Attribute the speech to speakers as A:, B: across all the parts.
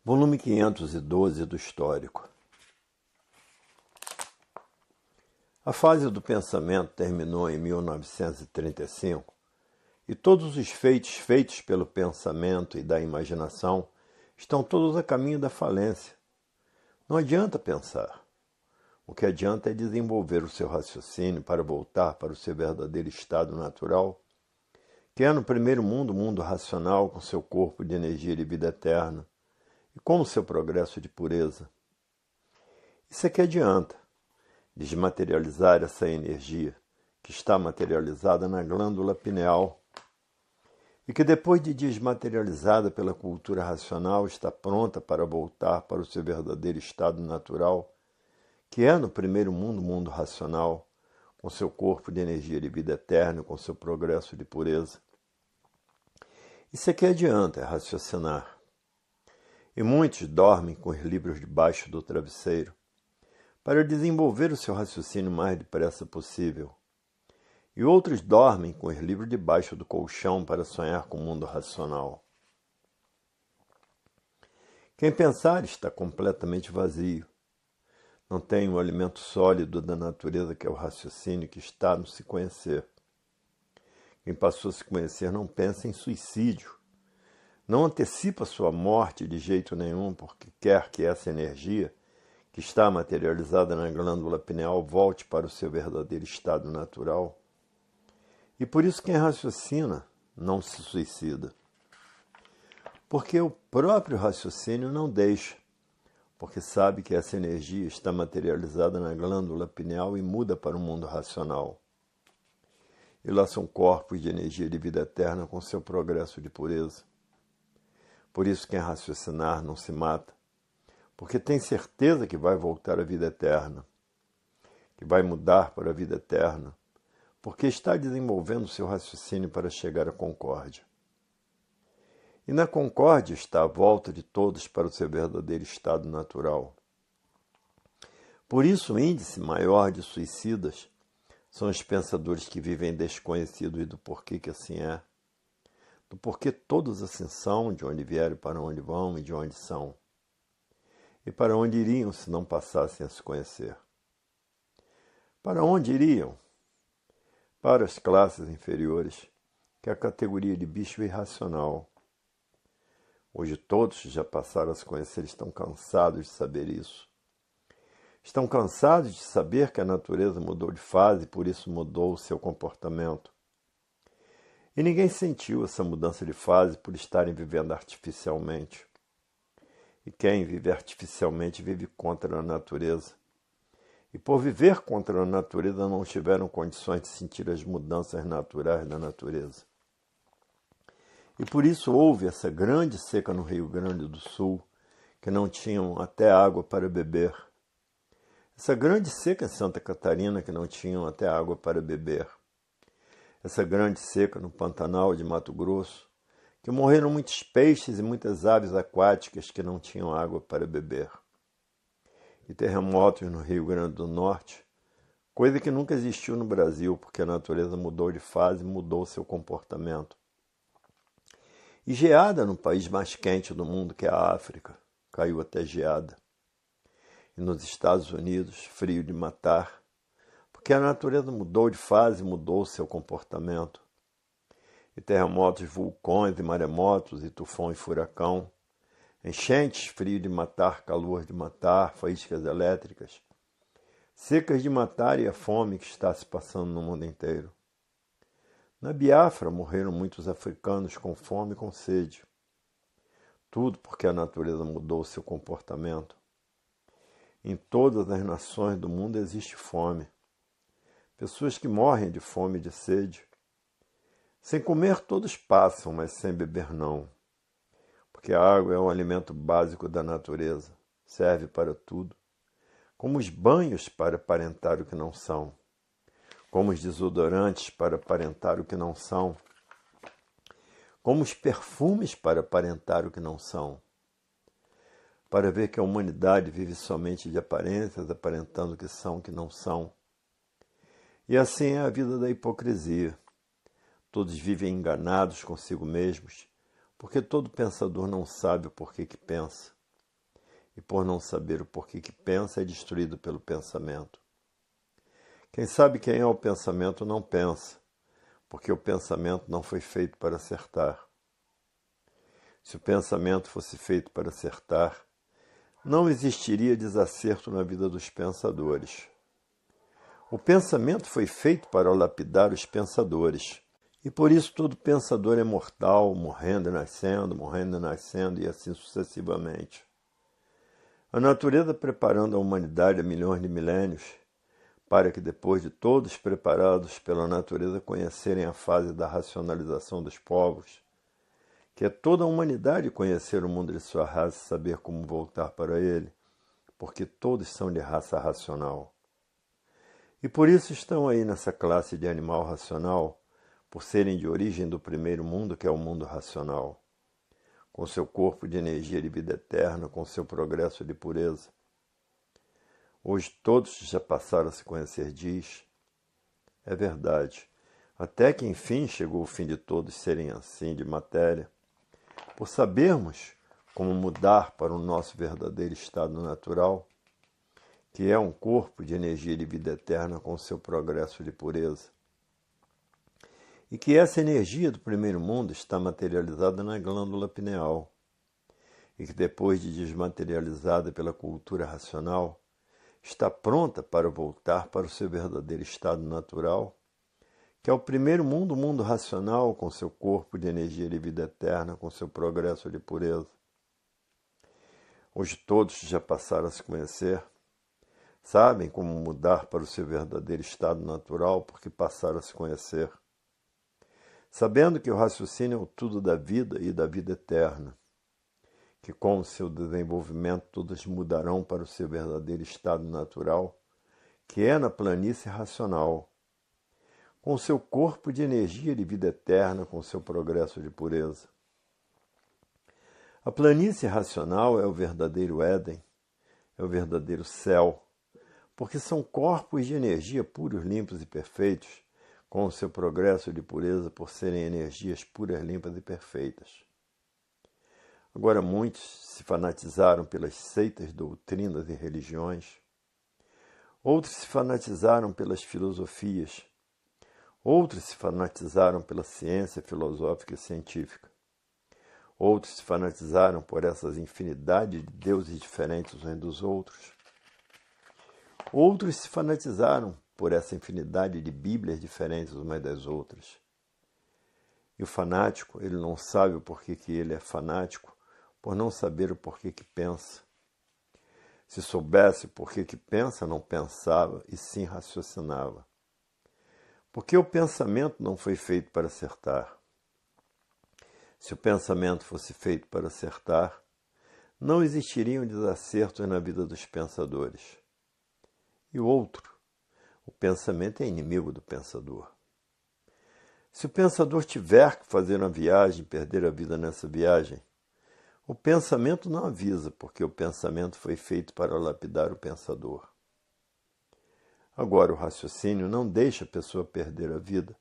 A: Volume 512 do Histórico. A fase do pensamento terminou em 1935 e todos os feitos pelo pensamento e da imaginação estão todos a caminho da falência. Não adianta pensar. O que adianta é desenvolver o seu raciocínio para voltar para o seu verdadeiro estado natural, que é no primeiro mundo o mundo racional com seu corpo de energia e vida eterna, e com o seu progresso de pureza. Isso é que adianta, desmaterializar essa energia que está materializada na glândula pineal e que depois de desmaterializada pela cultura racional está pronta para voltar para o seu verdadeiro estado natural, que é no primeiro mundo o mundo racional, com seu corpo de energia de vida eterna e com seu progresso de pureza. Isso é que adianta, é raciocinar. E muitos dormem com os livros debaixo do travesseiro, para desenvolver o seu raciocínio o mais depressa possível. E outros dormem com os livros debaixo do colchão para sonhar com o mundo racional. Quem pensar está completamente vazio. Não tem o alimento sólido da natureza que é o raciocínio que está no se conhecer. Quem passou a se conhecer não pensa em suicídio. Não antecipa sua morte de jeito nenhum, porque quer que essa energia, que está materializada na glândula pineal, volte para o seu verdadeiro estado natural. E por isso quem raciocina não se suicida. Porque o próprio raciocínio não deixa, porque sabe que essa energia está materializada na glândula pineal e muda para o mundo racional. E lá são corpos de energia de vida eterna com seu progresso de pureza. Por isso quem raciocinar não se mata, porque tem certeza que vai voltar à vida eterna, que vai mudar para a vida eterna, porque está desenvolvendo seu raciocínio para chegar à concórdia. E na concórdia está a volta de todos para o seu verdadeiro estado natural. Por isso o índice maior de suicidas são os pensadores que vivem desconhecidos do porquê que assim é, do porquê todos assim são, de onde vieram, para onde vão e de onde são. E para onde iriam se não passassem a se conhecer? Para onde iriam? Para as classes inferiores, que é a categoria de bicho irracional. Hoje todos já passaram a se conhecer, estão cansados de saber isso. Estão cansados de saber que a natureza mudou de fase e por isso mudou o seu comportamento. E ninguém sentiu essa mudança de fase por estarem vivendo artificialmente. E quem vive artificialmente vive contra a natureza. E por viver contra a natureza não tiveram condições de sentir as mudanças naturais da natureza. E por isso houve essa grande seca no Rio Grande do Sul, que não tinham até água para beber. Essa grande seca em Santa Catarina, que não tinham até água para beber. Essa grande seca no Pantanal de Mato Grosso, que morreram muitos peixes e muitas aves aquáticas que não tinham água para beber. E terremotos no Rio Grande do Norte, coisa que nunca existiu no Brasil, porque a natureza mudou de fase e mudou seu comportamento. E geada no país mais quente do mundo, que é a África, caiu até geada. E nos Estados Unidos, frio de matar, porque a natureza mudou de fase, mudou seu comportamento. E terremotos, vulcões e maremotos, e tufão e furacão, enchentes, frio de matar, calor de matar, faíscas elétricas, secas de matar e a fome que está se passando no mundo inteiro. Na Biafra morreram muitos africanos com fome e com sede. Tudo porque a natureza mudou seu comportamento. Em todas as nações do mundo existe fome. Pessoas que morrem de fome e de sede. Sem comer todos passam, mas sem beber não. Porque a água é um alimento básico da natureza. Serve para tudo. Como os banhos para aparentar o que não são. Como os desodorantes para aparentar o que não são. Como os perfumes para aparentar o que não são. Para ver que a humanidade vive somente de aparências, aparentando que são o que não são. E assim é a vida da hipocrisia. Todos vivem enganados consigo mesmos, porque todo pensador não sabe o porquê que pensa. e por não saber o porquê que pensa, é destruído pelo pensamento. Quem sabe quem é o pensamento não pensa, porque o pensamento não foi feito para acertar. Se o pensamento fosse feito para acertar, não existiria desacerto na vida dos pensadores. O pensamento foi feito para lapidar os pensadores, e por isso todo pensador é mortal, morrendo e nascendo, e assim sucessivamente. A natureza preparando a humanidade há milhões de milênios, para que depois de todos preparados pela natureza conhecerem a fase da racionalização dos povos, que é toda a humanidade conhecer o mundo de sua raça e saber como voltar para ele, porque todos são de raça racional. E por isso estão aí nessa classe de animal racional, por serem de origem do primeiro mundo, que é o mundo racional, com seu corpo de energia de vida eterna, com seu progresso de pureza. Hoje todos já passaram a se conhecer, diz. É verdade, até que enfim chegou o fim de todos serem assim, de matéria. Por sabermos como mudar para o nosso verdadeiro estado natural, que é um corpo de energia de vida eterna com seu progresso de pureza. E que essa energia do primeiro mundo está materializada na glândula pineal, e que depois de desmaterializada pela cultura racional, está pronta para voltar para o seu verdadeiro estado natural, que é o primeiro mundo, o mundo racional, com seu corpo de energia de vida eterna, com seu progresso de pureza. Hoje todos já passaram a se conhecer, sabem como mudar para o seu verdadeiro estado natural, porque passaram a se conhecer. Sabendo que o raciocínio é o tudo da vida e da vida eterna, que com o seu desenvolvimento todos mudarão para o seu verdadeiro estado natural, que é na planície racional, com seu corpo de energia de vida eterna, com seu progresso de pureza. A planície racional é o verdadeiro Éden, é o verdadeiro céu, porque são corpos de energia puros, limpos e perfeitos, com o seu progresso de pureza por serem energias puras, limpas e perfeitas. Agora muitos se fanatizaram pelas seitas, doutrinas e religiões, outros se fanatizaram pelas filosofias, outros se fanatizaram pela ciência filosófica e científica. Outros se fanatizaram por essas infinidades de deuses diferentes uns dos outros. Outros se fanatizaram por essa infinidade de bíblias diferentes umas das outras. E o fanático, ele não sabe o porquê que ele é fanático, por não saber o porquê que pensa. Se soubesse o porquê que pensa, não pensava, e sim raciocinava. Porque o pensamento não foi feito para acertar. Se o pensamento fosse feito para acertar, não existiriam desacertos na vida dos pensadores. E o outro, o pensamento é inimigo do pensador. Se o pensador tiver que fazer uma viagem, perder a vida nessa viagem, o pensamento não avisa, porque o pensamento foi feito para lapidar o pensador. Agora, o raciocínio não deixa a pessoa perder a vida,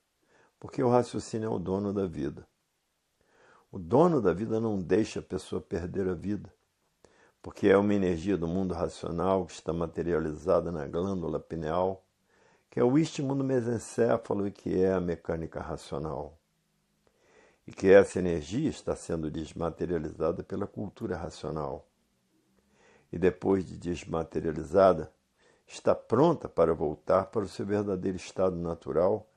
A: porque o raciocínio é o dono da vida. O dono da vida não deixa a pessoa perder a vida, porque é uma energia do mundo racional que está materializada na glândula pineal, que é o istmo do mesencéfalo e que é a mecânica racional. E que essa energia está sendo desmaterializada pela cultura racional. E depois de desmaterializada, está pronta para voltar para o seu verdadeiro estado natural,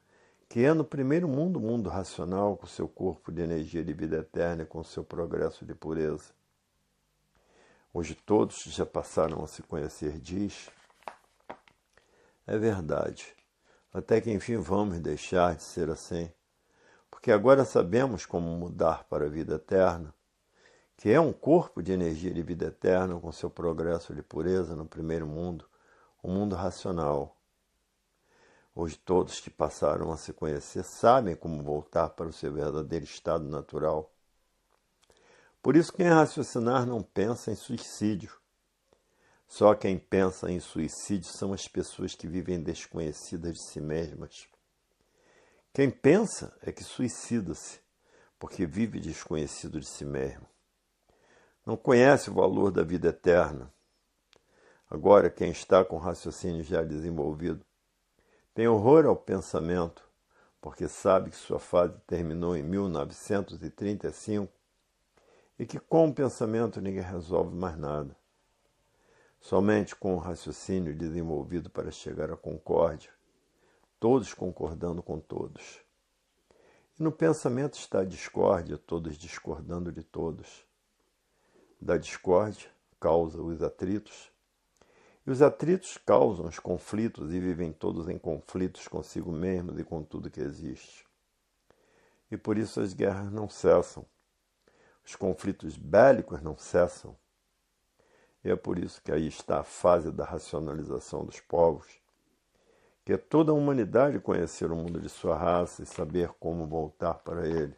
A: que é no primeiro mundo, o mundo racional, com seu corpo de energia de vida eterna e com seu progresso de pureza. Hoje todos já passaram a se conhecer, diz. É verdade, até que enfim vamos deixar de ser assim, porque agora sabemos como mudar para a vida eterna, que é um corpo de energia de vida eterna com seu progresso de pureza no primeiro mundo, o mundo racional. Hoje todos que passaram a se conhecer sabem como voltar para o seu verdadeiro estado natural. Por isso quem raciocinar não pensa em suicídio. Só quem pensa em suicídio são as pessoas que vivem desconhecidas de si mesmas. Quem pensa é que suicida-se, porque vive desconhecido de si mesmo. não conhece o valor da vida eterna. Agora, quem está com o raciocínio já desenvolvido tem horror ao pensamento, porque sabe que sua fase terminou em 1935 e que com o pensamento ninguém resolve mais nada. Somente com o raciocínio desenvolvido para chegar à concórdia, todos concordando com todos. E no pensamento está a discórdia, todos discordando de todos. Da discórdia causa os atritos, e os atritos causam os conflitos e vivem todos em conflitos consigo mesmos e com tudo que existe. E por isso as guerras não cessam, os conflitos bélicos não cessam. E é por isso que aí está a fase da racionalização dos povos, que é toda a humanidade conhecer o mundo de sua raça e saber como voltar para ele.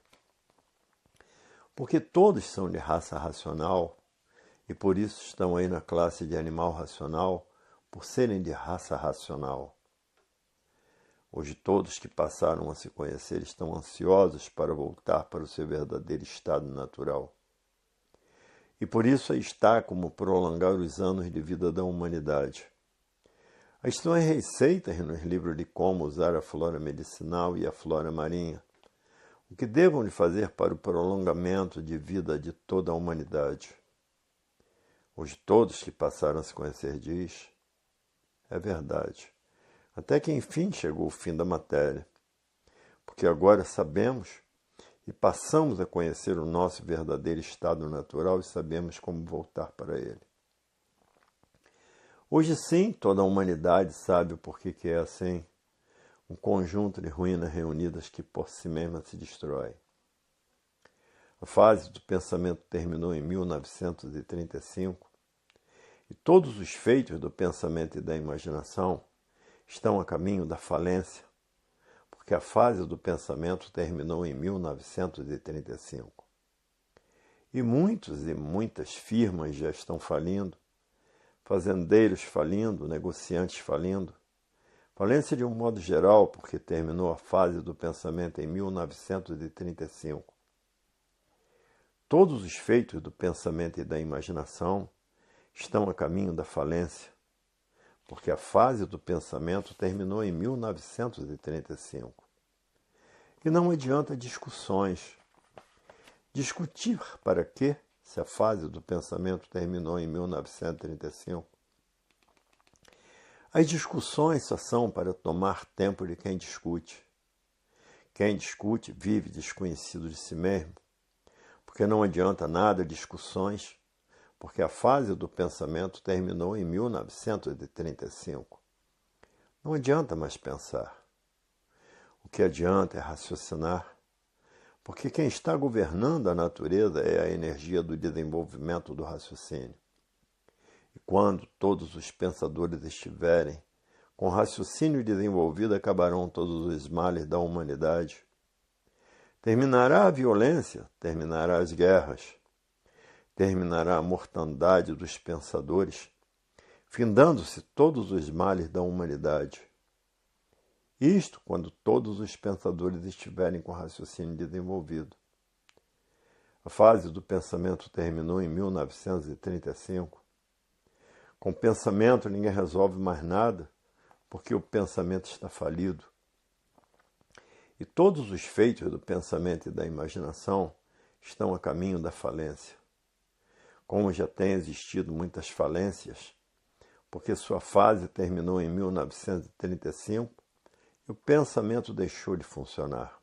A: Porque todos são de raça racional, e por isso estão aí na classe de animal racional, por serem de raça racional. Hoje todos que passaram a se conhecer estão ansiosos para voltar para o seu verdadeiro estado natural. E por isso aí está como prolongar os anos de vida da humanidade. Aí estão as receitas nos livros de como usar a flora medicinal e a flora marinha, o que devam de fazer para o prolongamento de vida de toda a humanidade. Hoje todos que passaram a se conhecer diz, é verdade, até que enfim chegou o fim da matéria, porque agora sabemos e passamos a conhecer o nosso verdadeiro estado natural e sabemos como voltar para ele. Hoje sim, toda a humanidade sabe o porquê que é assim, um conjunto de ruínas reunidas que por si mesma se destrói. A fase do pensamento terminou em 1935 e todos os feitos do pensamento e da imaginação estão a caminho da falência, porque a fase do pensamento terminou em 1935. E muitos e muitas firmas já estão falindo, fazendeiros falindo, negociantes falindo. Falência de um modo geral, porque terminou a fase do pensamento em 1935. Todos os feitos do pensamento e da imaginação estão a caminho da falência, porque a fase do pensamento terminou em 1935. E não adianta discussões. Discutir para quê, se a fase do pensamento terminou em 1935? As discussões só são para tomar tempo de quem discute. Quem discute vive desconhecido de si mesmo, porque não adianta nada discussões, porque a fase do pensamento terminou em 1935. Não adianta mais pensar. O que adianta é raciocinar, porque quem está governando a natureza é a energia do desenvolvimento do raciocínio. E quando todos os pensadores estiverem com raciocínio desenvolvido, acabarão todos os males da humanidade. Terminará a violência, terminará as guerras, terminará a mortandade dos pensadores, findando-se todos os males da humanidade. Isto quando todos os pensadores estiverem com raciocínio desenvolvido. A fase do pensamento terminou em 1935. Com o pensamento ninguém resolve mais nada, porque o pensamento está falido. E todos os feitos do pensamento e da imaginação estão a caminho da falência. Como já tem existido muitas falências, porque sua fase terminou em 1935 e o pensamento deixou de funcionar.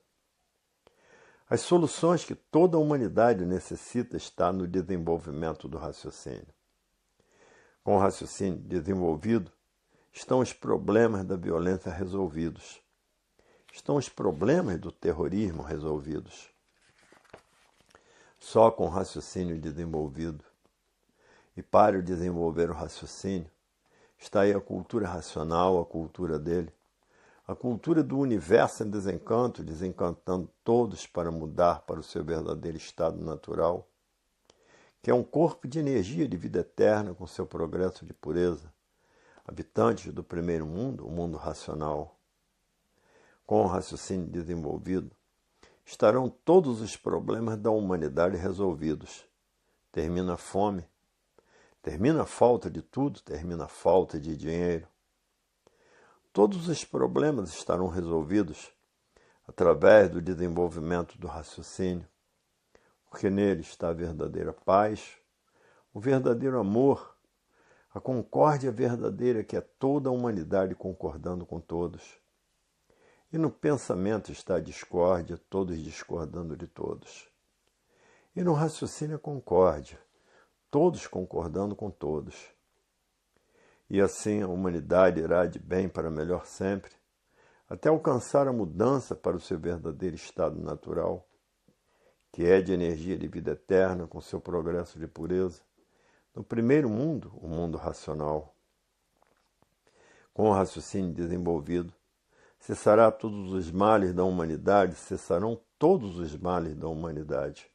A: As soluções que toda a humanidade necessita estão no desenvolvimento do raciocínio. Com o raciocínio desenvolvido, estão os problemas da violência resolvidos. Estão os problemas do terrorismo resolvidos. Só com o raciocínio desenvolvido. E para desenvolver o raciocínio, está aí a cultura racional, a cultura dele. A cultura do universo em desencanto, desencantando todos para mudar para o seu verdadeiro estado natural, que é um corpo de energia de vida eterna com seu progresso de pureza, habitantes do primeiro mundo, o mundo racional. Com o raciocínio desenvolvido, estarão todos os problemas da humanidade resolvidos, termina a fome, termina a falta de tudo, termina a falta de dinheiro. Todos os problemas estarão resolvidos através do desenvolvimento do raciocínio, porque nele está a verdadeira paz, o verdadeiro amor, a concórdia verdadeira que é toda a humanidade concordando com todos. E no pensamento está a discórdia, todos discordando de todos. E no raciocínio a concórdia, todos concordando com todos. E assim a humanidade irá de bem para melhor sempre, até alcançar a mudança para o seu verdadeiro estado natural, que é de energia de vida eterna com seu progresso de pureza. No primeiro mundo, o mundo racional. Com o raciocínio desenvolvido, cessará todos os males da humanidade, cessarão todos os males da humanidade.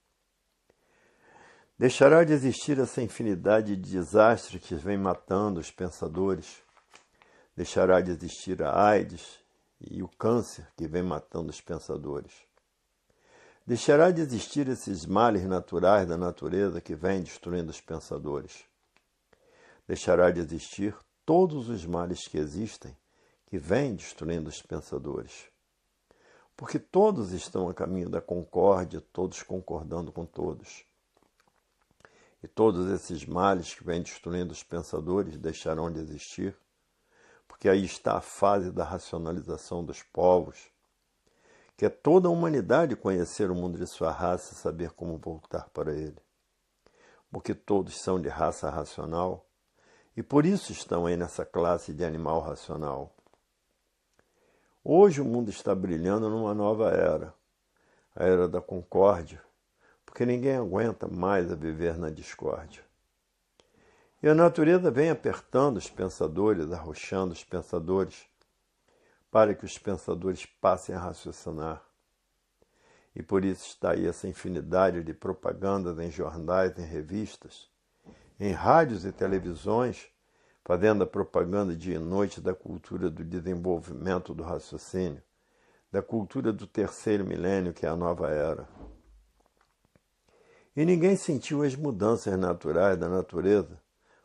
A: Deixará de existir essa infinidade de desastres que vem matando os pensadores. Deixará de existir a AIDS e o câncer que vem matando os pensadores. Deixará de existir esses males naturais da natureza que vêm destruindo os pensadores. Deixará de existir todos os males que existem que vêm destruindo os pensadores. Porque todos estão a caminho da concórdia, todos concordando com todos. E todos esses males que vêm destruindo os pensadores deixarão de existir, porque aí está a fase da racionalização dos povos, que é toda a humanidade conhecer o mundo de sua raça e saber como voltar para ele. Porque todos são de raça racional, e por isso estão aí nessa classe de animal racional. Hoje o mundo está brilhando numa nova era, a era da concórdia, porque ninguém aguenta mais a viver na discórdia. E a natureza vem apertando os pensadores, arrochando os pensadores, para que os pensadores passem a raciocinar. E por isso está aí essa infinidade de propagandas em jornais, em revistas, em rádios e televisões, fazendo a propaganda dia e noite da cultura do desenvolvimento do raciocínio, da cultura do terceiro milênio, que é a nova era. E ninguém sentiu as mudanças naturais da natureza,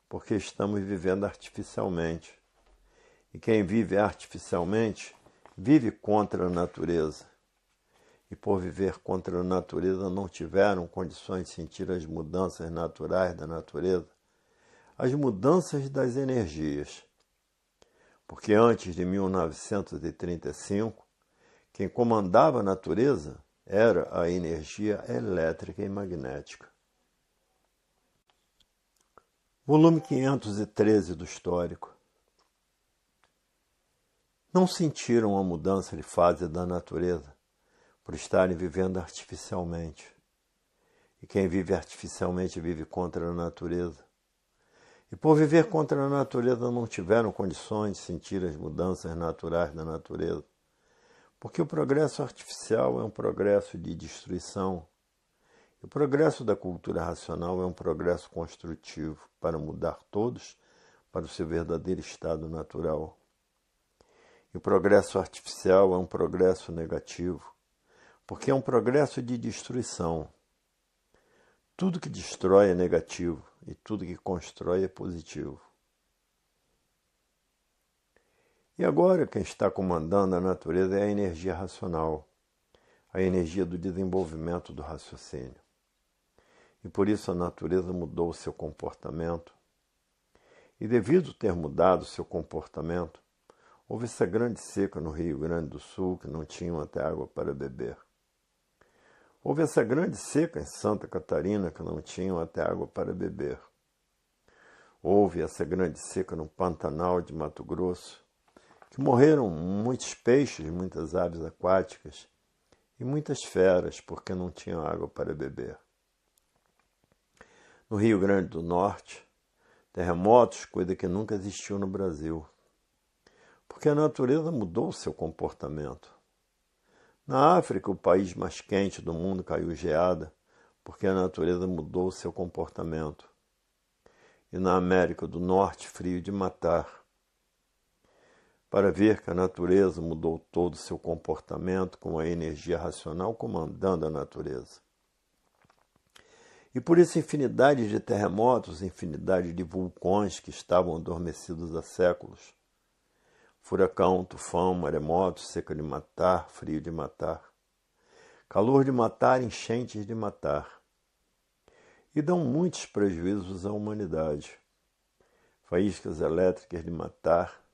A: porque estamos vivendo artificialmente. E quem vive artificialmente, vive contra a natureza. E por viver contra a natureza, não tiveram condições de sentir as mudanças naturais da natureza, as mudanças das energias. Porque antes de 1935, quem comandava a natureza era a energia elétrica e magnética. Volume 513 do Histórico. Não sentiram a mudança de fase da natureza por estarem vivendo artificialmente. E quem vive artificialmente vive contra a natureza. E por viver contra a natureza não tiveram condições de sentir as mudanças naturais da natureza. Porque o progresso artificial é um progresso de destruição. E o progresso da cultura racional é um progresso construtivo para mudar todos para o seu verdadeiro estado natural. E o progresso artificial é um progresso negativo, porque é um progresso de destruição. Tudo que destrói é negativo e tudo que constrói é positivo. E agora quem está comandando a natureza é a energia racional, a energia do desenvolvimento do raciocínio. E por isso a natureza mudou o seu comportamento. E devido ter mudado seu comportamento, houve essa grande seca no Rio Grande do Sul, que não tinham até água para beber. Houve essa grande seca em Santa Catarina, que não tinham até água para beber. Houve essa grande seca no Pantanal de Mato Grosso, que morreram muitos peixes, muitas aves aquáticas e muitas feras, porque não tinham água para beber. No Rio Grande do Norte, terremotos, coisa que nunca existiu no Brasil, porque a natureza mudou o seu comportamento. Na África, o país mais quente do mundo, caiu geada, porque a natureza mudou o seu comportamento. E na América do Norte, frio de matar, para ver que a natureza mudou todo o seu comportamento com a energia racional comandando a natureza. E por isso infinidade de terremotos, infinidade de vulcões que estavam adormecidos há séculos. Furacão, tufão, maremoto, seca de matar, frio de matar. Calor de matar, enchentes de matar. E dão muitos prejuízos à humanidade. Faíscas elétricas de matar,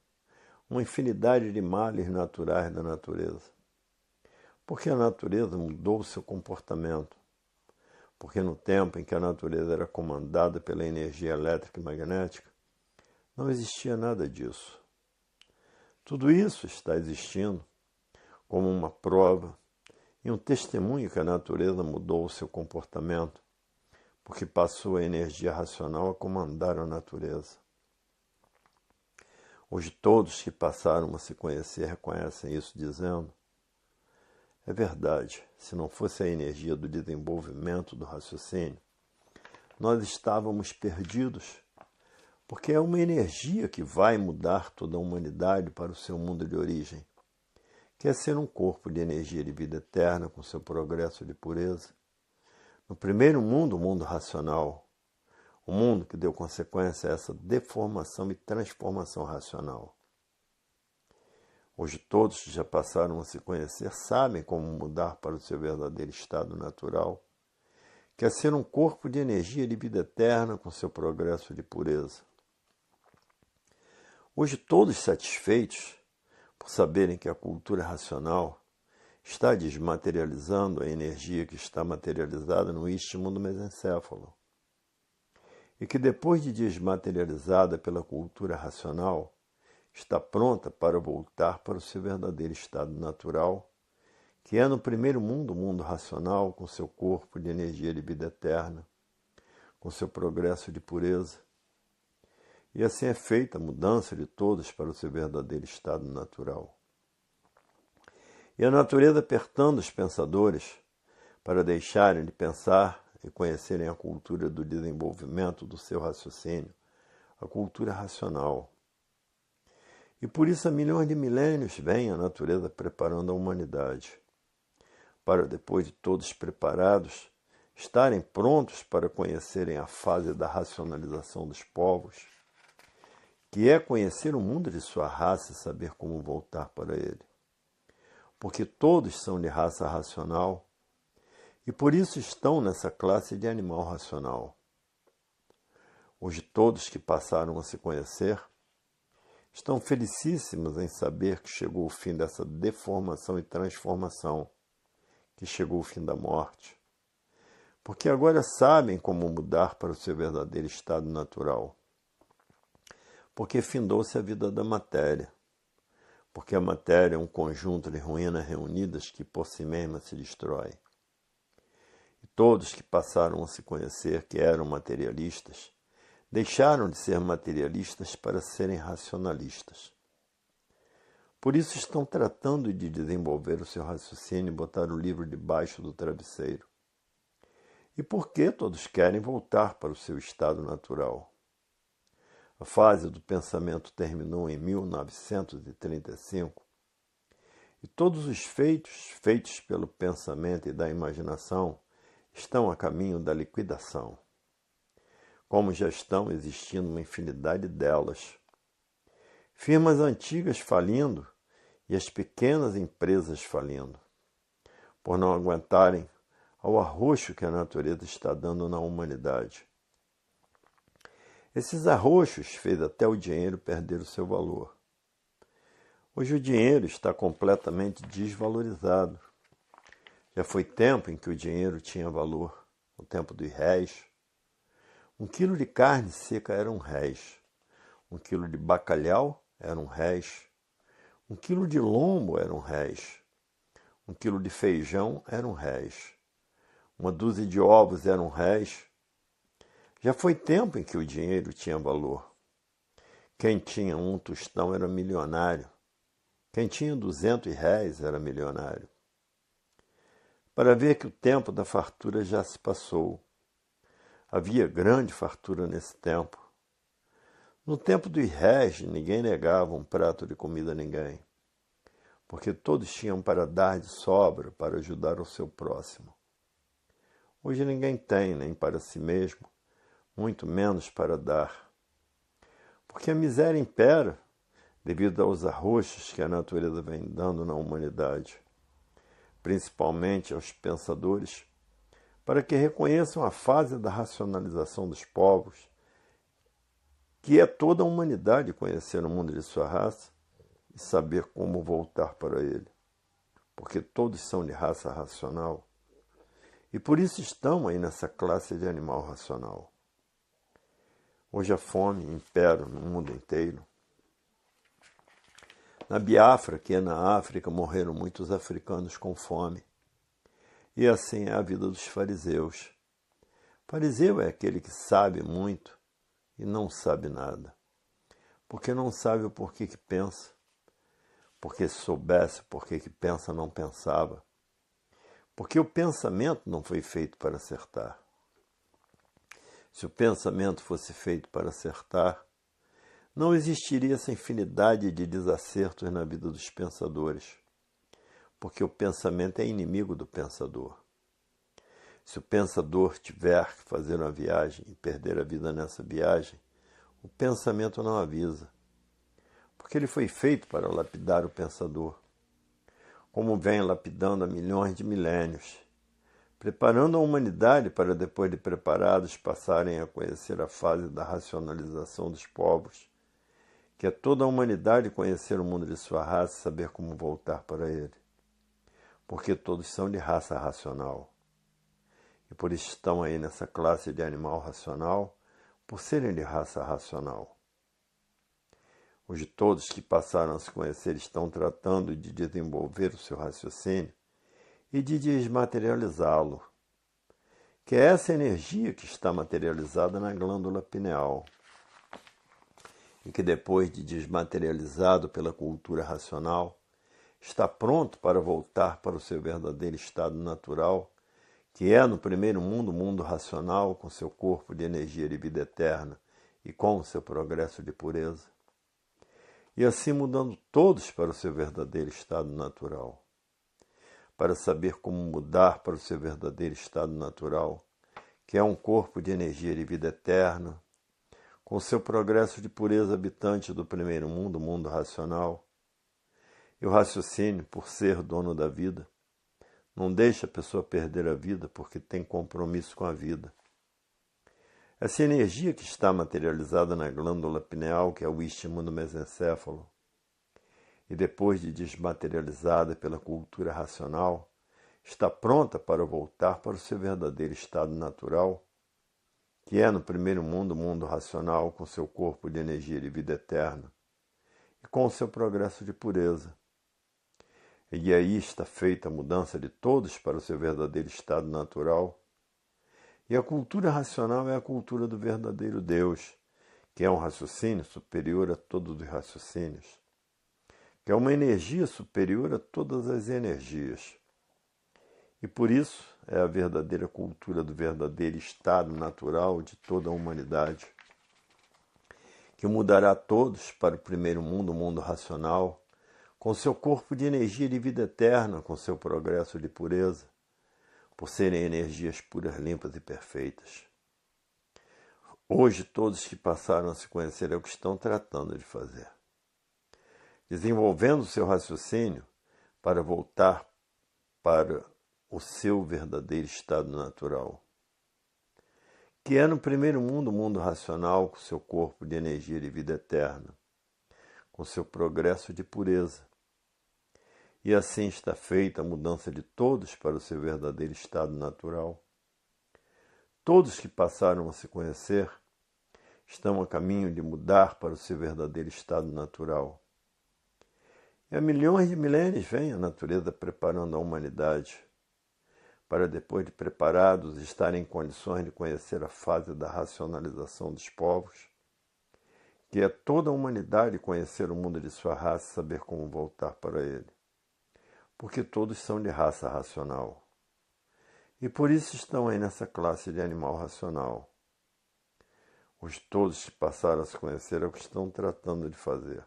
A: uma infinidade de males naturais da natureza. Porque a natureza mudou seu comportamento. Porque no tempo em que a natureza era comandada pela energia elétrica e magnética, não existia nada disso. Tudo isso está existindo como uma prova e um testemunho que a natureza mudou o seu comportamento, porque passou a energia racional a comandar a natureza. Hoje todos que passaram a se conhecer reconhecem isso dizendo: é verdade, se não fosse a energia do desenvolvimento do raciocínio, nós estávamos perdidos, porque é uma energia que vai mudar toda a humanidade para o seu mundo de origem, que é ser um corpo de energia de vida eterna com seu progresso de pureza. No primeiro mundo, o mundo racional, o mundo que deu consequência a essa deformação e transformação racional. Hoje todos que já passaram a se conhecer sabem como mudar para o seu verdadeiro estado natural, que é ser um corpo de energia de vida eterna com seu progresso de pureza. Hoje todos satisfeitos por saberem que a cultura racional está desmaterializando a energia que está materializada no istmo do mesencéfalo. E que depois de desmaterializada pela cultura racional, está pronta para voltar para o seu verdadeiro estado natural, que é no primeiro mundo, o mundo racional, com seu corpo de energia de vida eterna, com seu progresso de pureza. E assim é feita a mudança de todos para o seu verdadeiro estado natural. E a natureza apertando os pensadores para deixarem de pensar e conhecerem a cultura do desenvolvimento do seu raciocínio, a cultura racional. E por isso há milhões de milênios vem a natureza preparando a humanidade, para depois de todos preparados, estarem prontos para conhecerem a fase da racionalização dos povos, que é conhecer o mundo de sua raça e saber como voltar para ele. Porque todos são de raça racional e por isso estão nessa classe de animal racional. Hoje todos que passaram a se conhecer estão felicíssimos em saber que chegou o fim dessa deformação e transformação, que chegou o fim da morte, porque agora sabem como mudar para o seu verdadeiro estado natural. Porque findou-se a vida da matéria, porque a matéria é um conjunto de ruínas reunidas que por si mesma se destrói. E todos que passaram a se conhecer que eram materialistas, deixaram de ser materialistas para serem racionalistas. Por isso estão tratando de desenvolver o seu raciocínio e botar o livro debaixo do travesseiro. E por que todos querem voltar para o seu estado natural? A fase do pensamento terminou em 1935 e todos os feitos pelo pensamento e da imaginação estão a caminho da liquidação, como já estão existindo uma infinidade delas. Firmas antigas falindo e as pequenas empresas falindo, por não aguentarem ao arroxo que a natureza está dando na humanidade. Esses arroxos fez até o dinheiro perder o seu valor. Hoje o dinheiro está completamente desvalorizado. Já foi tempo em que o dinheiro tinha valor, o tempo dos réis. 1 quilo de carne seca era R$1. 1 quilo de bacalhau era R$1. 1 quilo de lombo era R$1. 1 quilo de feijão era R$1. Uma dúzia de ovos era R$1. Já foi tempo em que o dinheiro tinha valor. Quem tinha um tostão era milionário. Quem tinha R$200 era milionário. Para ver que o tempo da fartura já se passou. Havia grande fartura nesse tempo. No tempo dos réis, ninguém negava um prato de comida a ninguém, porque todos tinham para dar de sobra para ajudar o seu próximo. Hoje ninguém tem, nem para si mesmo, muito menos para dar. Porque a miséria impera devido aos arroxos que a natureza vem dando na humanidade, principalmente aos pensadores, para que reconheçam a fase da racionalização dos povos, que é toda a humanidade conhecer o mundo de sua raça e saber como voltar para ele, porque todos são de raça racional, e por isso estão aí nessa classe de animal racional. Hoje a fome impera no mundo inteiro. Na Biafra, que é na África, morreram muitos africanos com fome. E assim é a vida dos fariseus. Fariseu é aquele que sabe muito e não sabe nada. Porque não sabe o porquê que pensa. Porque se soubesse o porquê que pensa, não pensava. Porque o pensamento não foi feito para acertar. Se o pensamento fosse feito para acertar, não existiria essa infinidade de desacertos na vida dos pensadores, porque o pensamento é inimigo do pensador. Se o pensador tiver que fazer uma viagem e perder a vida nessa viagem, o pensamento não avisa, porque ele foi feito para lapidar o pensador, como vem lapidando há milhões de milênios, preparando a humanidade para, depois de preparados, passarem a conhecer a fase da racionalização dos povos, que é toda a humanidade conhecer o mundo de sua raça e saber como voltar para ele. Porque todos são de raça racional. E por isso estão aí nessa classe de animal racional, por serem de raça racional. Hoje todos que passaram a se conhecer estão tratando de desenvolver o seu raciocínio e de desmaterializá-lo, que é essa energia que está materializada na glândula pineal, e que depois de desmaterializado pela cultura racional, está pronto para voltar para o seu verdadeiro estado natural, que é no primeiro mundo, o mundo racional, com seu corpo de energia de vida eterna e com o seu progresso de pureza, e assim mudando todos para o seu verdadeiro estado natural. Para saber como mudar para o seu verdadeiro estado natural, que é um corpo de energia de vida eterna, com seu progresso de pureza habitante do primeiro mundo, o mundo racional. E o raciocínio, por ser dono da vida, não deixa a pessoa perder a vida porque tem compromisso com a vida. Essa energia que está materializada na glândula pineal, que é o istmo do mesencéfalo, e depois de desmaterializada pela cultura racional, está pronta para voltar para o seu verdadeiro estado natural, que é no primeiro mundo, o mundo racional, com seu corpo de energia de vida eterna e com o seu progresso de pureza. E aí está feita a mudança de todos para o seu verdadeiro estado natural. E a cultura racional é a cultura do verdadeiro Deus, que é um raciocínio superior a todos os raciocínios, que é uma energia superior a todas as energias. E por isso é a verdadeira cultura do verdadeiro estado natural de toda a humanidade, que mudará todos para o primeiro mundo, o mundo racional, com seu corpo de energia de vida eterna, com seu progresso de pureza, por serem energias puras, limpas e perfeitas. Hoje todos que passaram a se conhecer é o que estão tratando de fazer, desenvolvendo seu raciocínio para voltar para o seu verdadeiro estado natural, que é no primeiro mundo, o mundo racional, com seu corpo de energia de vida eterna, com seu progresso de pureza. E assim está feita a mudança de todos para o seu verdadeiro estado natural. Todos que passaram a se conhecer estão a caminho de mudar para o seu verdadeiro estado natural. E há milhões de milênios vem a natureza preparando a humanidade para, depois de preparados, estarem em condições de conhecer a fase da racionalização dos povos, que é toda a humanidade conhecer o mundo de sua raça e saber como voltar para ele. Porque todos são de raça racional. E por isso estão aí nessa classe de animal racional. Os todos que passaram a se conhecer é o que estão tratando de fazer.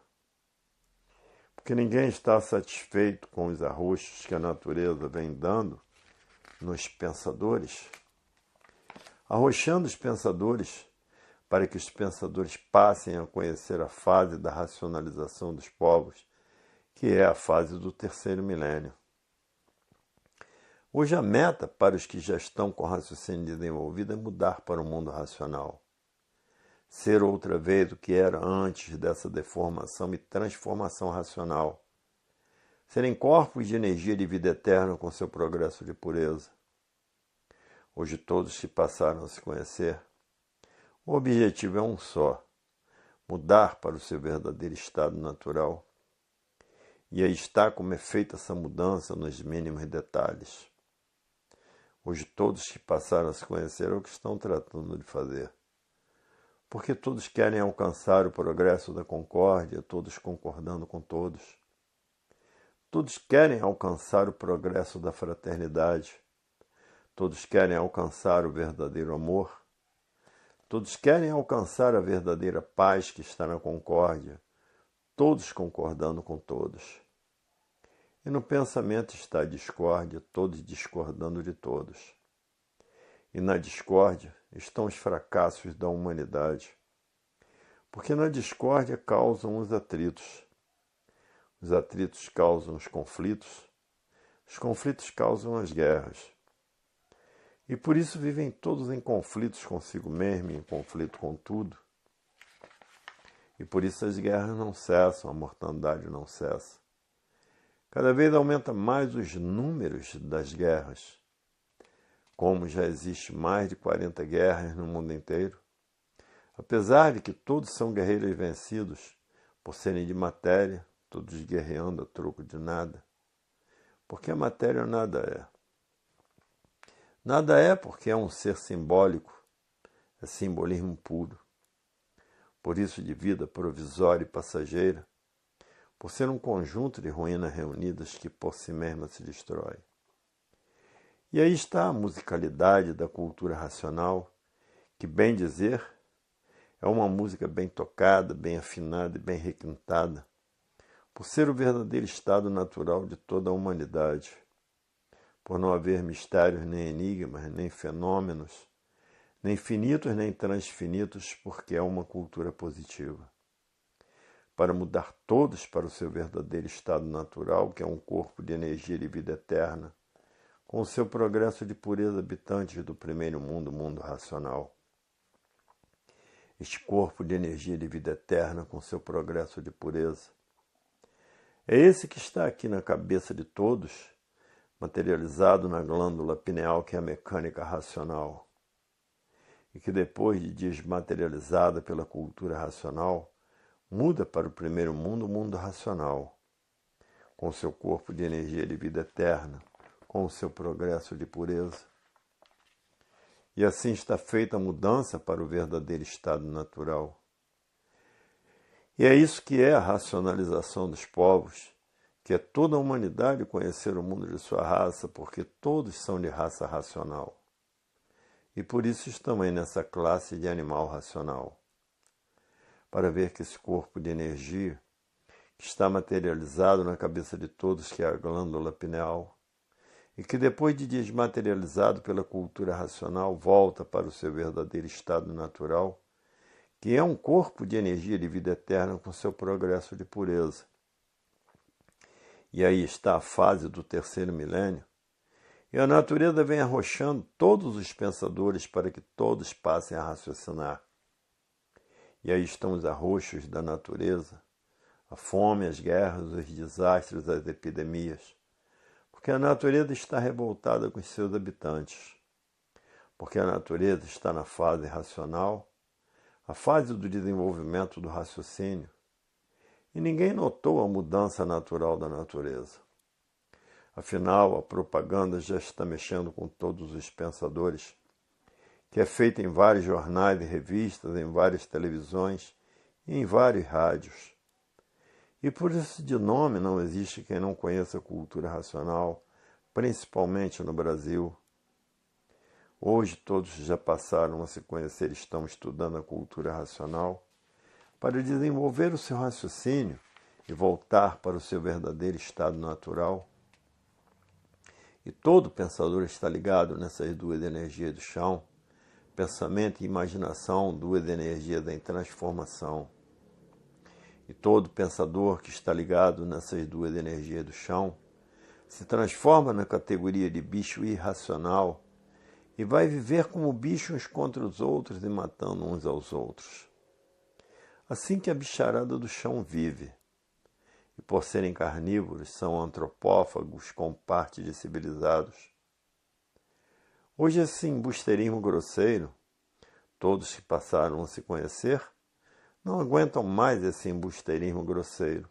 A: Porque ninguém está satisfeito com os arroxos que a natureza vem dando nos pensadores, arrochando os pensadores para que os pensadores passem a conhecer a fase da racionalização dos povos, que é a fase do terceiro milênio. Hoje a meta para os que já estão com o raciocínio desenvolvido é mudar para o mundo racional. Ser outra vez o que era antes dessa deformação e transformação racional. Serem corpos de energia de vida eterna com seu progresso de pureza. Hoje todos que passaram a se conhecer, o objetivo é um só, mudar para o seu verdadeiro estado natural. E aí está como é feita essa mudança nos mínimos detalhes. Hoje todos que passaram a se conhecer é o que estão tratando de fazer. Porque todos querem alcançar o progresso da concórdia, todos concordando com todos. Todos querem alcançar o progresso da fraternidade. Todos querem alcançar o verdadeiro amor. Todos querem alcançar a verdadeira paz que está na concórdia, todos concordando com todos. E no pensamento está a discórdia, todos discordando de todos. E na discórdia estão os fracassos da humanidade. Porque na discórdia causam os atritos causam os conflitos causam as guerras. E por isso vivem todos em conflitos consigo mesmo, em conflito com tudo. E por isso as guerras não cessam, a mortandade não cessa. Cada vez aumenta mais os números das guerras. Como já existe mais de 40 guerras no mundo inteiro, apesar de que todos são guerreiros vencidos por serem de matéria, todos guerreando a troco de nada, porque a matéria nada é. Nada é porque é um ser simbólico, é simbolismo puro. Por isso de vida provisória e passageira, por ser um conjunto de ruínas reunidas que por si mesma se destrói. E aí está a musicalidade da cultura racional, que, bem dizer, é uma música bem tocada, bem afinada e bem requintada, por ser o verdadeiro estado natural de toda a humanidade, por não haver mistérios nem enigmas, nem fenômenos, nem finitos nem transfinitos, porque é uma cultura positiva. Para mudar todos para o seu verdadeiro estado natural, que é um corpo de energia de vida eterna, com o seu progresso de pureza habitantes do primeiro mundo, o mundo racional. Este corpo de energia de vida eterna, com seu progresso de pureza, é esse que está aqui na cabeça de todos, materializado na glândula pineal, que é a mecânica racional, e que depois de desmaterializada pela cultura racional, muda para o primeiro mundo, o mundo racional, com seu corpo de energia de vida eterna, com o seu progresso de pureza. E assim está feita a mudança para o verdadeiro estado natural. E é isso que é a racionalização dos povos, que é toda a humanidade conhecer o mundo de sua raça, porque todos são de raça racional. E por isso estão aí nessa classe de animal racional. Para ver que esse corpo de energia, que está materializado na cabeça de todos, que é a glândula pineal, e que depois de desmaterializado pela cultura racional, volta para o seu verdadeiro estado natural, que é um corpo de energia de vida eterna com seu progresso de pureza. E aí está a fase do terceiro milênio, e a natureza vem arrochando todos os pensadores para que todos passem a raciocinar. E aí estão os arroxos da natureza, a fome, as guerras, os desastres, as epidemias, porque a natureza está revoltada com os seus habitantes, porque a natureza está na fase racional, a fase do desenvolvimento do raciocínio, e ninguém notou a mudança natural da natureza. Afinal, a propaganda já está mexendo com todos os pensadores, que é feita em vários jornais e revistas, em várias televisões e em vários rádios. E por isso de nome não existe quem não conheça a cultura racional, principalmente no Brasil. Hoje todos já passaram a se conhecer, estão estudando a cultura racional, para desenvolver o seu raciocínio e voltar para o seu verdadeiro estado natural. E todo pensador está ligado nessas duas energias do chão, pensamento e imaginação, duas energias em transformação. E todo pensador que está ligado nessas duas energias do chão se transforma na categoria de bicho irracional e vai viver como bicho uns contra os outros e matando uns aos outros. Assim que a bicharada do chão vive. E por serem carnívoros, são antropófagos com parte de civilizados. Hoje esse embusteirismo grosseiro, todos que passaram a se conhecer, não aguentam mais esse embusteirismo grosseiro,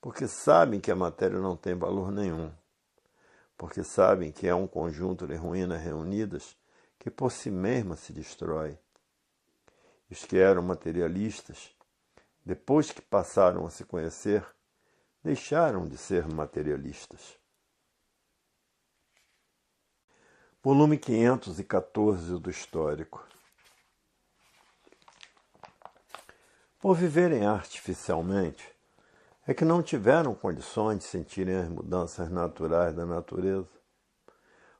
A: porque sabem que a matéria não tem valor nenhum, porque sabem que é um conjunto de ruínas reunidas que por si mesma se destrói. Os que eram materialistas, depois que passaram a se conhecer, deixaram de ser materialistas. Volume 514 do Histórico. Por viverem artificialmente, é que não tiveram condições de sentirem as mudanças naturais da natureza.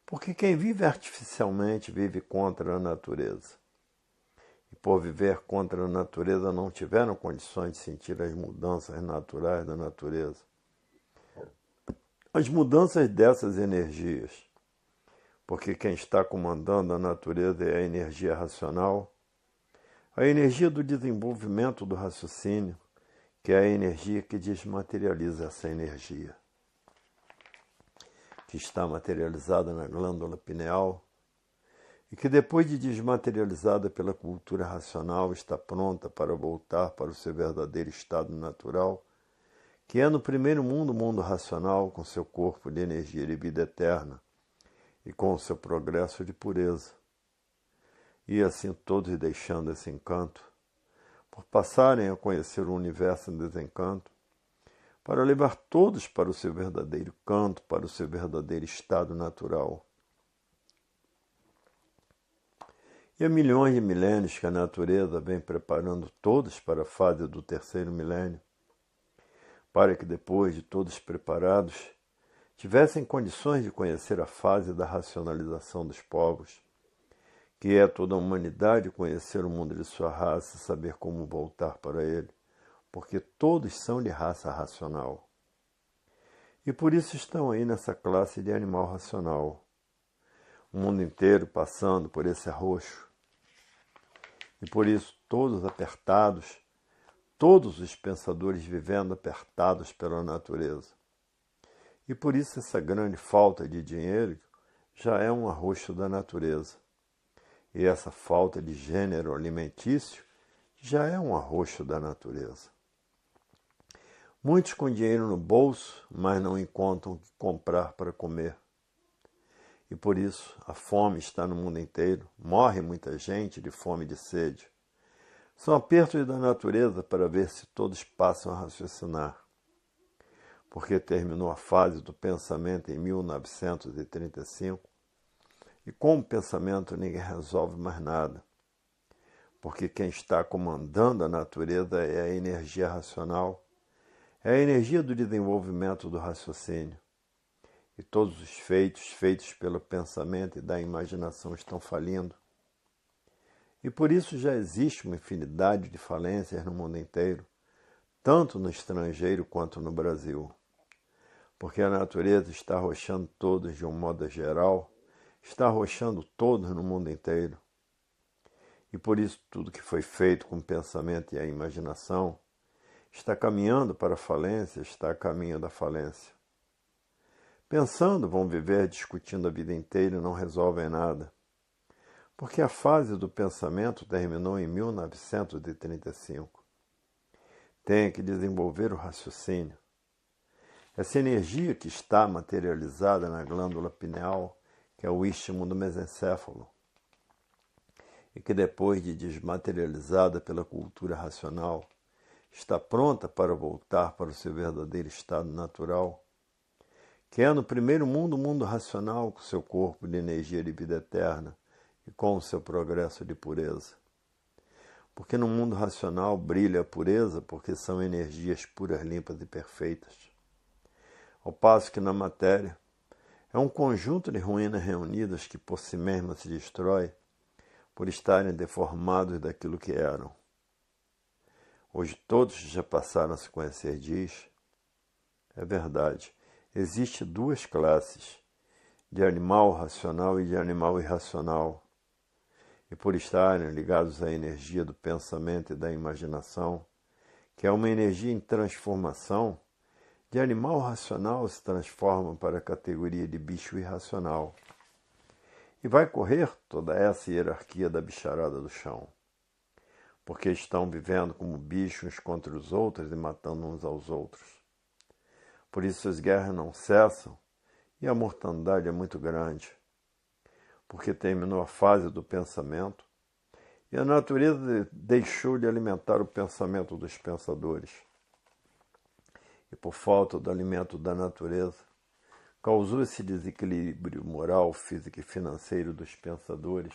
A: Porque quem vive artificialmente vive contra a natureza. E por viver contra a natureza não tiveram condições de sentir as mudanças naturais da natureza. As mudanças dessas energias. Porque quem está comandando a natureza é a energia racional, a energia do desenvolvimento do raciocínio, que é a energia que desmaterializa essa energia, que está materializada na glândula pineal e que depois de desmaterializada pela cultura racional está pronta para voltar para o seu verdadeiro estado natural, que é no primeiro mundo o mundo racional com seu corpo de energia de vida eterna e com o seu progresso de pureza. E assim todos deixando esse encanto, por passarem a conhecer o universo em desencanto, para levar todos para o seu verdadeiro canto, para o seu verdadeiro estado natural. E há milhões de milênios que a natureza vem preparando todos para a fase do terceiro milênio, para que depois de todos preparados, tivessem condições de conhecer a fase da racionalização dos povos, que é toda a humanidade conhecer o mundo de sua raça e saber como voltar para ele, porque todos são de raça racional. E por isso estão aí nessa classe de animal racional, o mundo inteiro passando por esse arroxo. E por isso todos apertados, todos os pensadores vivendo apertados pela natureza. E por isso essa grande falta de dinheiro já é um arroxo da natureza. E essa falta de gênero alimentício já é um arroxo da natureza. Muitos com dinheiro no bolso, mas não encontram o que comprar para comer. E por isso a fome está no mundo inteiro. Morre muita gente de fome e de sede. São apertos da natureza para ver se todos passam a raciocinar. Porque terminou a fase do pensamento em 1935, e com o pensamento ninguém resolve mais nada. Porque quem está comandando a natureza é a energia racional, é a energia do desenvolvimento do raciocínio. E todos os feitos pelo pensamento e da imaginação estão falindo. E por isso já existe uma infinidade de falências no mundo inteiro, tanto no estrangeiro quanto no Brasil. Porque a natureza está arrochando todos de um modo geral, está arrochando todos no mundo inteiro. E por isso tudo que foi feito com o pensamento e a imaginação está caminhando para a falência, está a caminho da falência. Pensando, vão viver discutindo a vida inteira e não resolvem nada. Porque a fase do pensamento terminou em 1935. Tem que desenvolver o raciocínio. Essa energia que está materializada na glândula pineal, que é o istmo do mesencéfalo, e que depois de desmaterializada pela cultura racional, está pronta para voltar para o seu verdadeiro estado natural, que é no primeiro mundo o mundo racional com seu corpo de energia de vida eterna e com o seu progresso de pureza. Porque no mundo racional brilha a pureza porque são energias puras, limpas e perfeitas. Ao passo que na matéria é um conjunto de ruínas reunidas que por si mesma se destrói, por estarem deformados daquilo que eram. Hoje todos já passaram a se conhecer, diz. É verdade. Existem duas classes, de animal racional e de animal irracional. E por estarem ligados à energia do pensamento e da imaginação, que é uma energia em transformação, de animal racional se transforma para a categoria de bicho irracional. E vai correr toda essa hierarquia da bicharada do chão, porque estão vivendo como bichos uns contra os outros e matando uns aos outros. Por isso as guerras não cessam e a mortandade é muito grande, porque terminou a fase do pensamento e a natureza deixou de alimentar o pensamento dos pensadores. E por falta do alimento da natureza, causou esse desequilíbrio moral, físico e financeiro dos pensadores.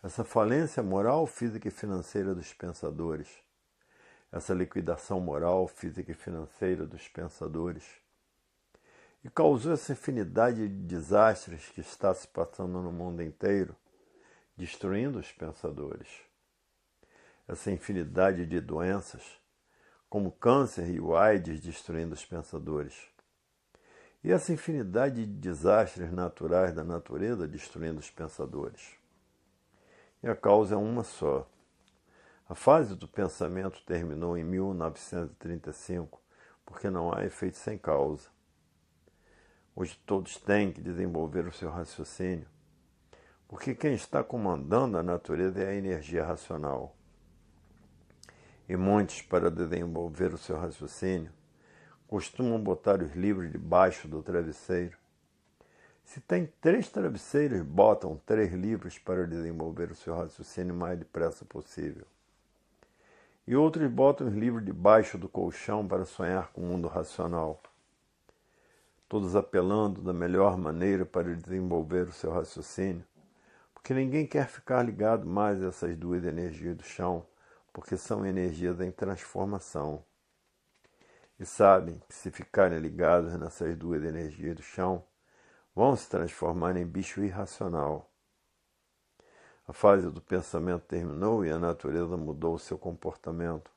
A: Essa falência moral, física e financeira dos pensadores. Essa liquidação moral, física e financeira dos pensadores. E causou essa infinidade de desastres que está se passando no mundo inteiro, destruindo os pensadores. Essa infinidade de doenças, como o câncer e o AIDS, destruindo os pensadores. E essa infinidade de desastres naturais da natureza, destruindo os pensadores. E a causa é uma só. A fase do pensamento terminou em 1935, porque não há efeito sem causa. Hoje todos têm que desenvolver o seu raciocínio, porque quem está comandando a natureza é a energia racional. E muitos, para desenvolver o seu raciocínio, costumam botar os livros debaixo do travesseiro. Se tem 3 travesseiros, botam 3 livros para desenvolver o seu raciocínio o mais depressa possível. E outros botam os livros debaixo do colchão para sonhar com o mundo racional. Todos apelando da melhor maneira para desenvolver o seu raciocínio, porque ninguém quer ficar ligado mais a essas duas energias do chão, porque são energias em transformação. E sabem que se ficarem ligados nessas duas energias do chão, vão se transformar em bicho irracional. A fase do pensamento terminou e a natureza mudou o seu comportamento.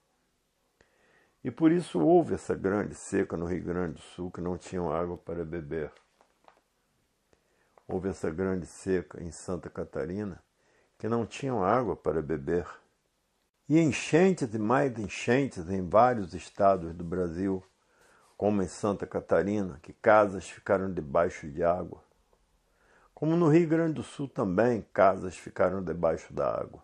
A: E por isso houve essa grande seca no Rio Grande do Sul, que não tinham água para beber. Houve essa grande seca em Santa Catarina, que não tinham água para beber. E enchentes e mais enchentes em vários estados do Brasil, como em Santa Catarina, que casas ficaram debaixo de água. Como no Rio Grande do Sul também, casas ficaram debaixo da água.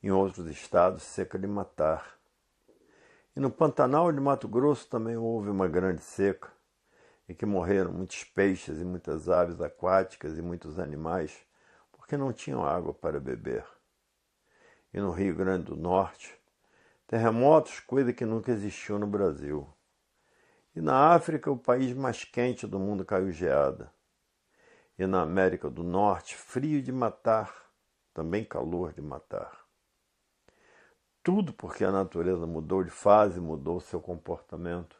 A: Em outros estados, seca de matar. E no Pantanal de Mato Grosso também houve uma grande seca, em que morreram muitos peixes e muitas aves aquáticas e muitos animais, porque não tinham água para beber. E no Rio Grande do Norte, terremotos, coisa que nunca existiu no Brasil. E na África, o país mais quente do mundo, caiu geada. E na América do Norte, frio de matar, também calor de matar. Tudo porque a natureza mudou de fase, mudou seu comportamento.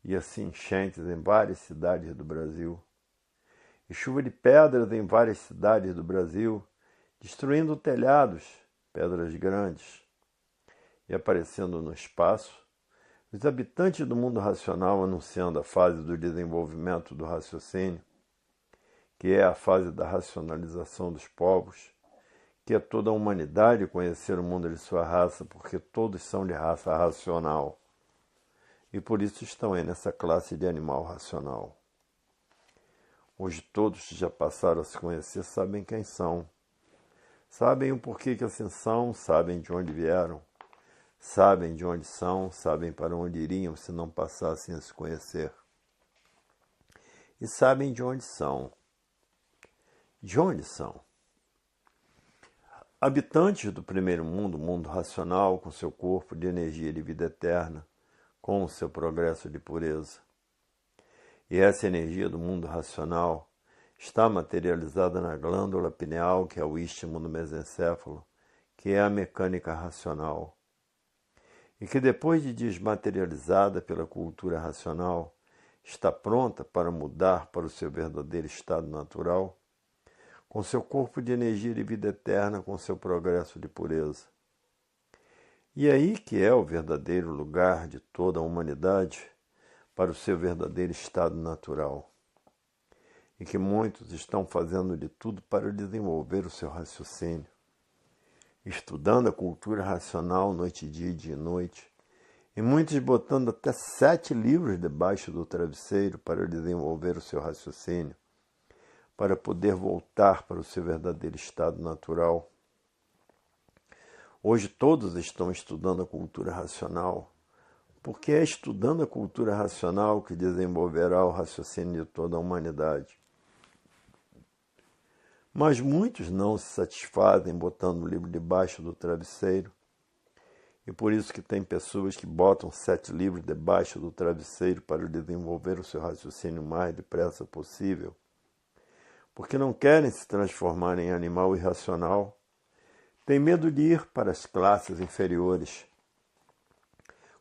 A: E assim enchentes em várias cidades do Brasil. E chuva de pedras em várias cidades do Brasil, destruindo telhados, pedras grandes. E aparecendo no espaço, os habitantes do mundo racional anunciando a fase do desenvolvimento do raciocínio, que é a fase da racionalização dos povos, que é toda a humanidade conhecer o mundo de sua raça, porque todos são de raça racional. E por isso estão aí nessa classe de animal racional. Hoje todos que já passaram a se conhecer sabem quem são. Sabem o porquê que assim são, sabem de onde vieram. Sabem de onde são, sabem para onde iriam se não passassem a se conhecer. E sabem de onde são. De onde são? Habitantes do primeiro mundo, mundo racional, com seu corpo de energia de vida eterna, com o seu progresso de pureza. E essa energia do mundo racional está materializada na glândula pineal, que é o istmo do mesencéfalo, que é a mecânica racional. E que depois de desmaterializada pela cultura racional, está pronta para mudar para o seu verdadeiro estado natural, com seu corpo de energia de vida eterna, com seu progresso de pureza. E aí que é o verdadeiro lugar de toda a humanidade para o seu verdadeiro estado natural. E que muitos estão fazendo de tudo para desenvolver o seu raciocínio, estudando a cultura racional noite e dia e noite, e muitos botando até 7 livros debaixo do travesseiro para desenvolver o seu raciocínio, para poder voltar para o seu verdadeiro estado natural. Hoje todos estão estudando a cultura racional, porque é estudando a cultura racional que desenvolverá o raciocínio de toda a humanidade. Mas muitos não se satisfazem botando o livro debaixo do travesseiro, e por isso que tem pessoas que botam 7 livros debaixo do travesseiro para desenvolver o seu raciocínio o mais depressa possível, porque não querem se transformar em animal irracional, têm medo de ir para as classes inferiores,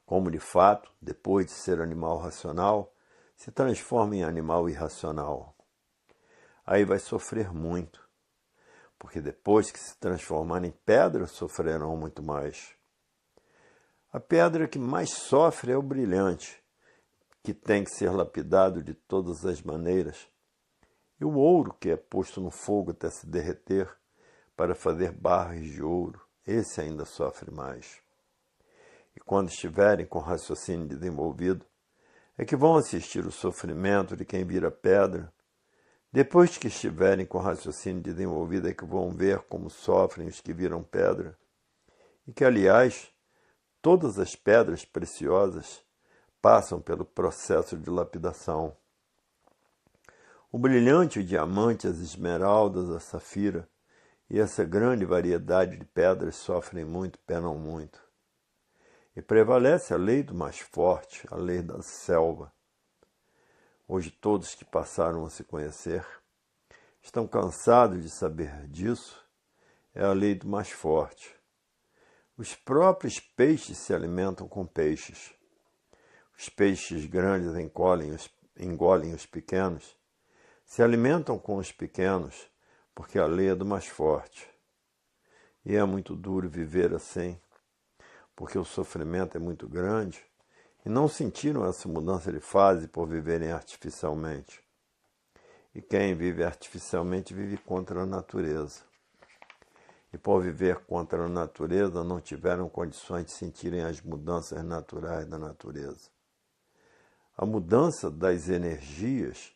A: como de fato, depois de ser animal racional, se transforma em animal irracional. Aí vai sofrer muito, porque depois que se transformar em pedra, sofrerão muito mais. A pedra que mais sofre é o brilhante, que tem que ser lapidado de todas as maneiras, e o ouro, que é posto no fogo até se derreter, para fazer barras de ouro, esse ainda sofre mais. E quando estiverem com o raciocínio desenvolvido, é que vão assistir o sofrimento de quem vira pedra. Depois que estiverem com o raciocínio desenvolvido, é que vão ver como sofrem os que viram pedra. E que, aliás, todas as pedras preciosas passam pelo processo de lapidação. O brilhante, o diamante, as esmeraldas, a safira e essa grande variedade de pedras sofrem muito, penam muito. E prevalece a lei do mais forte, a lei da selva. Hoje todos que passaram a se conhecer estão cansados de saber disso. É a lei do mais forte. Os próprios peixes se alimentam com peixes. Os peixes grandes engolem os pequenos, se alimentam com os pequenos, porque a lei é do mais forte. E é muito duro viver assim, porque o sofrimento é muito grande, e não sentiram essa mudança de fase por viverem artificialmente. E quem vive artificialmente vive contra a natureza. E por viver contra a natureza não tiveram condições de sentirem as mudanças naturais da natureza. A mudança das energias,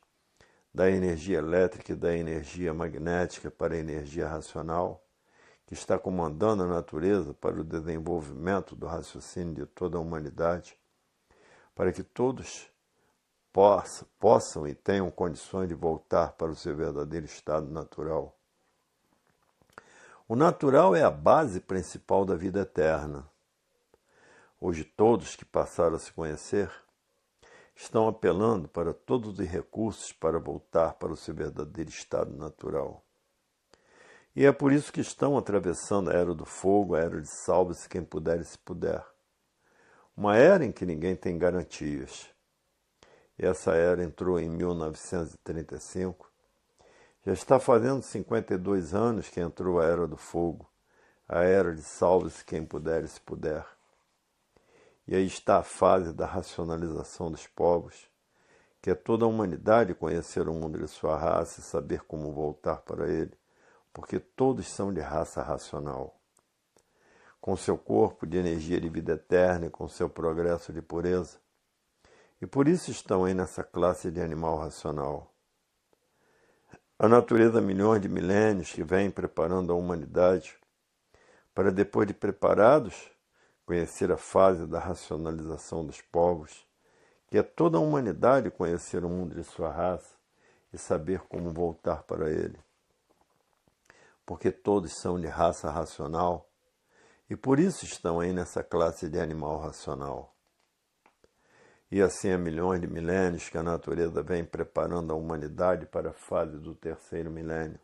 A: da energia elétrica e da energia magnética para a energia racional, que está comandando a natureza para o desenvolvimento do raciocínio de toda a humanidade, para que todos possam e tenham condições de voltar para o seu verdadeiro estado natural. O natural é a base principal da vida eterna. Hoje todos que passaram a se conhecer estão apelando para todos os recursos para voltar para o seu verdadeiro estado natural. E é por isso que estão atravessando a era do fogo, a era de salve-se quem puder e se puder. Uma era em que ninguém tem garantias. E essa era entrou em 1935. Já está fazendo 52 anos que entrou a era do fogo, a era de salve-se quem puder e se puder. E aí está a fase da racionalização dos povos, que é toda a humanidade conhecer o mundo de sua raça e saber como voltar para ele, porque todos são de raça racional. Com seu corpo de energia de vida eterna e com seu progresso de pureza. E por isso estão aí nessa classe de animal racional. A natureza, milhões de milênios que vem preparando a humanidade para, depois de preparados, conhecer a fase da racionalização dos povos, que é toda a humanidade conhecer o mundo de sua raça e saber como voltar para ele. Porque todos são de raça racional e por isso estão aí nessa classe de animal racional. E assim há milhões de milênios que a natureza vem preparando a humanidade para a fase do 3º milênio,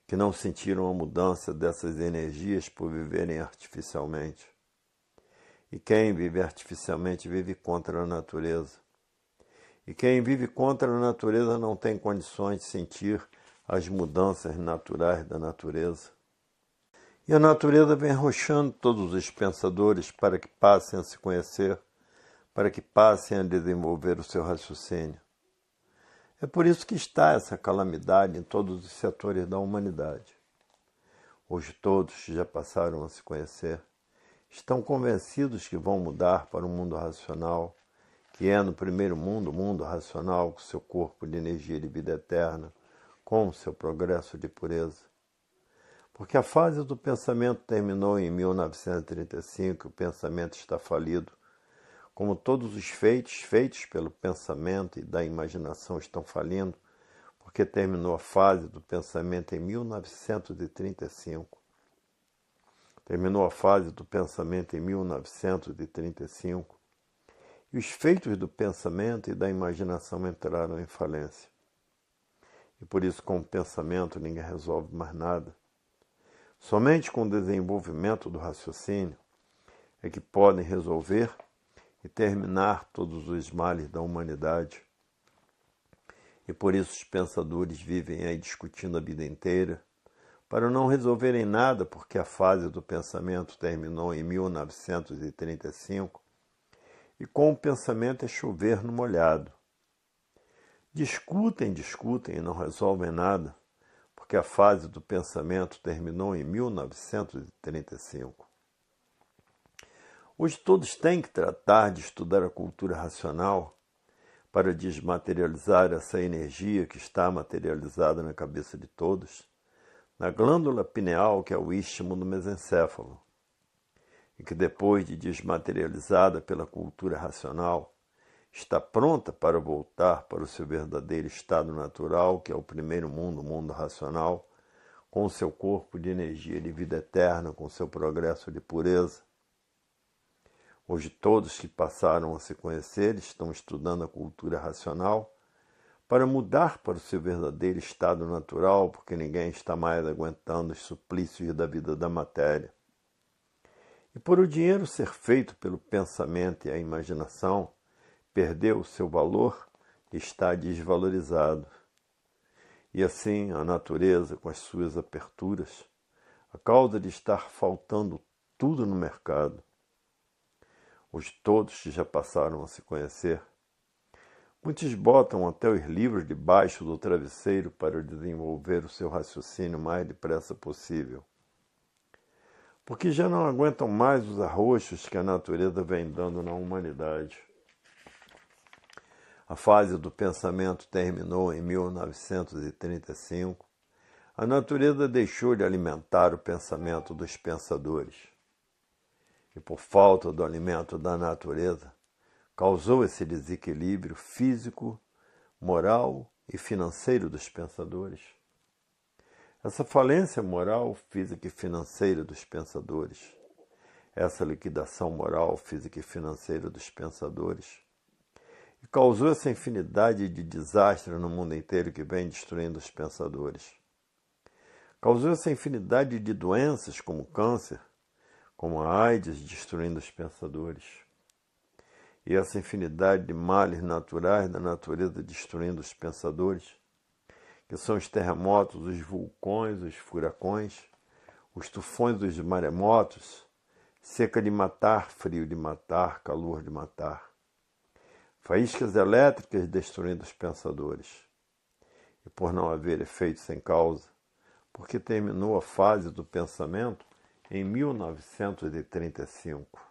A: que não sentiram a mudança dessas energias por viverem artificialmente. E quem vive artificialmente vive contra a natureza. E quem vive contra a natureza não tem condições de sentir às mudanças naturais da natureza. E a natureza vem arrochando todos os pensadores para que passem a se conhecer, para que passem a desenvolver o seu raciocínio. É por isso que está essa calamidade em todos os setores da humanidade. Hoje todos que já passaram a se conhecer estão convencidos que vão mudar para um mundo racional, que é no primeiro mundo, o mundo racional, com seu corpo de energia de vida eterna, com o seu progresso de pureza. Porque a fase do pensamento terminou em 1935, o pensamento está falido. Como todos os feitos pelo pensamento e da imaginação estão falindo, porque terminou a fase do pensamento em 1935. Terminou a fase do pensamento em 1935. E os feitos do pensamento e da imaginação entraram em falência. E por isso, com o pensamento, ninguém resolve mais nada. Somente com o desenvolvimento do raciocínio é que podem resolver e terminar todos os males da humanidade. E por isso os pensadores vivem aí discutindo a vida inteira, para não resolverem nada, porque a fase do pensamento terminou em 1935, e com o pensamento é chover no molhado. Discutem e não resolvem nada, porque a fase do pensamento terminou em 1935. Hoje todos têm que tratar de estudar a cultura racional para desmaterializar essa energia que está materializada na cabeça de todos, na glândula pineal, que é o istmo do mesencéfalo, e que depois de desmaterializada pela cultura racional, está pronta para voltar para o seu verdadeiro estado natural, que é o primeiro mundo, o mundo racional, com o seu corpo de energia de vida eterna, com o seu progresso de pureza. Hoje todos que passaram a se conhecer estão estudando a cultura racional para mudar para o seu verdadeiro estado natural, porque ninguém está mais aguentando os suplícios da vida da matéria. E por o dinheiro ser feito pelo pensamento e a imaginação, perdeu o seu valor e está desvalorizado. E assim a natureza, com as suas aperturas, a causa de estar faltando tudo no mercado. Hoje todos que já passaram a se conhecer, muitos botam até os livros debaixo do travesseiro para desenvolver o seu raciocínio o mais depressa possível. Porque já não aguentam mais os arroxos que a natureza vem dando na humanidade. A fase do pensamento terminou em 1935. A natureza deixou de alimentar o pensamento dos pensadores. E por falta do alimento da natureza, causou esse desequilíbrio físico, moral e financeiro dos pensadores. Essa falência moral, física e financeira dos pensadores, essa liquidação moral, física e financeira dos pensadores, e causou essa infinidade de desastres no mundo inteiro que vem destruindo os pensadores. Causou essa infinidade de doenças como câncer, como a AIDS, destruindo os pensadores. E essa infinidade de males naturais da natureza destruindo os pensadores, que são os terremotos, os vulcões, os furacões, os tufões dos maremotos, seca de matar, frio de matar, calor de matar. Faíscas elétricas destruindo os pensadores. E por não haver efeito sem causa, porque terminou a fase do pensamento em 1935.